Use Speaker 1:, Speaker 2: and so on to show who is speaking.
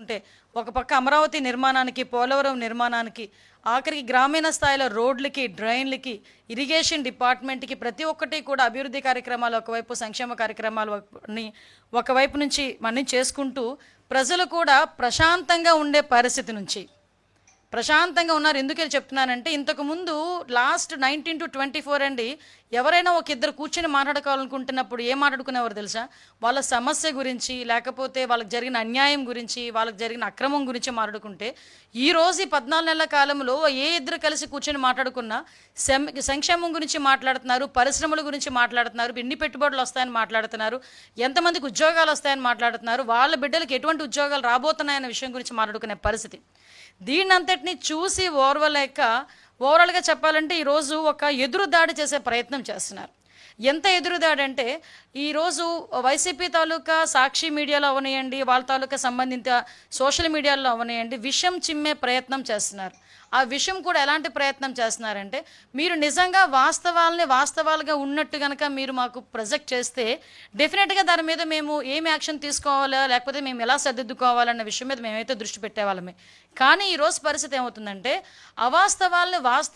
Speaker 1: చూసుకుంటే ఒక పక్క అమరావతి నిర్మాణానికి, పోలవరం నిర్మాణానికి, ఆఖరికి గ్రామీణ స్థాయిలో రోడ్లకి, డ్రైన్లకి, ఇరిగేషన్ డిపార్ట్మెంట్కి ప్రతి ఒక్కటి కూడా అభివృద్ధి కార్యక్రమాలు ఒకవైపు, సంక్షేమ కార్యక్రమాలు ఒకవైపు నుంచి మనం చేసుకుంటూ ప్రజలు కూడా ప్రశాంతంగా ఉండే పరిస్థితి నుంచి ప్రశాంతంగా ఉన్నారు. ఎందుకని చెప్తున్నానంటే ఇంతకుముందు లాస్ట్ 19 to 24 అండి, ఎవరైనా ఒక ఇద్దరు కూర్చొని మాట్లాడుకోవాలనుకుంటున్నప్పుడు ఏం మాట్లాడుకునేవారు తెలుసా? వాళ్ళ సమస్య గురించి, లేకపోతే వాళ్ళకి జరిగిన అన్యాయం గురించి, వాళ్ళకి జరిగిన అక్రమం గురించి మాట్లాడుకుంటే, ఈరోజు ఈ 14 నెలల కాలంలో ఏ ఇద్దరు కలిసి కూర్చొని మాట్లాడుకున్నా సంక్షేమం గురించి మాట్లాడుతున్నారు, పరిశ్రమల గురించి మాట్లాడుతున్నారు, ఎన్ని పెట్టుబడులు వస్తాయని మాట్లాడుతున్నారు, ఎంతమందికి ఉద్యోగాలు వస్తాయని మాట్లాడుతున్నారు, వాళ్ళ బిడ్డలకు ఎటువంటి ఉద్యోగాలు రాబోతున్నాయన్న విషయం గురించి మాట్లాడుకునే పరిస్థితి. దీన్నంతటినీ చూసి ఓవరాల్గా చెప్పాలంటే ఈరోజు ఒక ఎదురుదాడి చేసే ప్రయత్నం చేస్తున్నారు. ఎంత ఎదురుదాడి అంటే ఈరోజు వైసీపీ తాలూకా సాక్షి మీడియాలో అవనియండి, వాళ్ళ తాలూకా సంబంధిత సోషల్ మీడియాలో అవనియండి, విషం చిమ్మే ప్రయత్నం చేస్తున్నారు. ఆ విషయం కూడా ఎలాంటి ప్రయత్నం చేస్తున్నారంటే, మీరు నిజంగా వాస్తవాలుగా ఉన్నట్టు కనుక మీరు మాకు ప్రొజెక్ట్ చేస్తే డెఫినెట్గా దాని మీద మేము ఏం యాక్షన్ తీసుకోవాలా, లేకపోతే మేము ఎలా సర్దిద్దుకోవాలన్న విషయం మీద మేమైతే దృష్టి పెట్టేవాళ్ళమే. కానీ ఈరోజు పరిస్థితి ఏమవుతుందంటే అవాస్తవాల్ని